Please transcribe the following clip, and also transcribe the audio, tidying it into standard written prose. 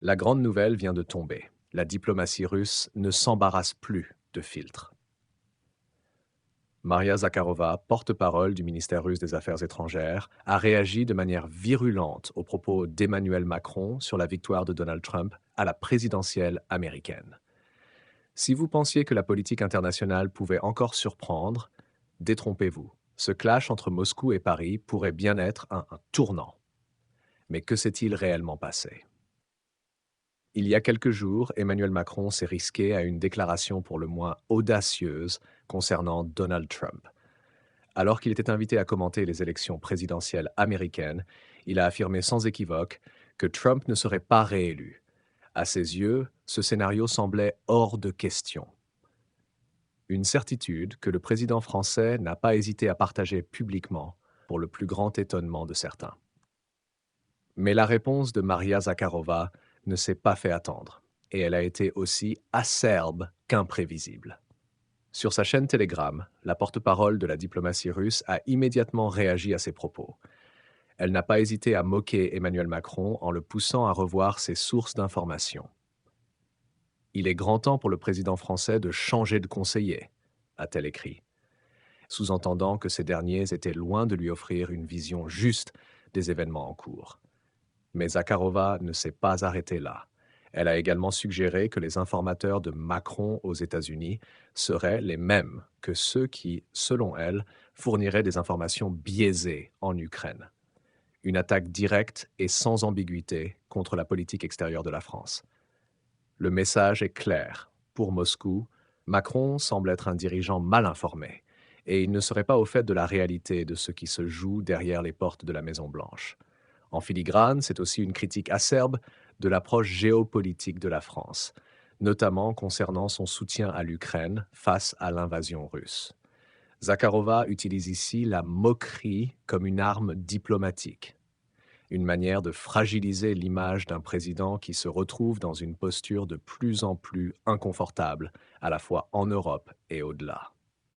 La grande nouvelle vient de tomber. La diplomatie russe ne s'embarrasse plus de filtres. Maria Zakharova, porte-parole du ministère russe des Affaires étrangères, a réagi de manière virulente aux propos d'Emmanuel Macron sur la victoire de Donald Trump à la présidentielle américaine. Si vous pensiez que la politique internationale pouvait encore surprendre, détrompez-vous. Ce clash entre Moscou et Paris pourrait bien être un tournant. Mais que s'est-il réellement passé? Il y a quelques jours, Emmanuel Macron s'est risqué à une déclaration pour le moins audacieuse concernant Donald Trump. Alors qu'il était invité à commenter les élections présidentielles américaines, il a affirmé sans équivoque que Trump ne serait pas réélu. À ses yeux, ce scénario semblait hors de question. Une certitude que le président français n'a pas hésité à partager publiquement, pour le plus grand étonnement de certains. Mais la réponse de Maria Zakharova ne s'est pas fait attendre, et elle a été aussi acerbe qu'imprévisible. Sur sa chaîne Telegram, la porte-parole de la diplomatie russe a immédiatement réagi à ces propos. Elle n'a pas hésité à moquer Emmanuel Macron en le poussant à revoir ses sources d'information. Il est grand temps pour le président français de changer de conseiller, a-t-elle écrit, sous-entendant que ces derniers étaient loin de lui offrir une vision juste des événements en cours. Mais Zakharova ne s'est pas arrêtée là. Elle a également suggéré que les informateurs de Macron aux États-Unis seraient les mêmes que ceux qui, selon elle, fourniraient des informations biaisées en Ukraine. Une attaque directe et sans ambiguïté contre la politique extérieure de la France. Le message est clair. Pour Moscou, Macron semble être un dirigeant mal informé, et il ne serait pas au fait de la réalité de ce qui se joue derrière les portes de la Maison-Blanche. En filigrane, c'est aussi une critique acerbe de l'approche géopolitique de la France, notamment concernant son soutien à l'Ukraine face à l'invasion russe. Zakharova utilise ici la moquerie comme une arme diplomatique, une manière de fragiliser l'image d'un président qui se retrouve dans une posture de plus en plus inconfortable, à la fois en Europe et au-delà.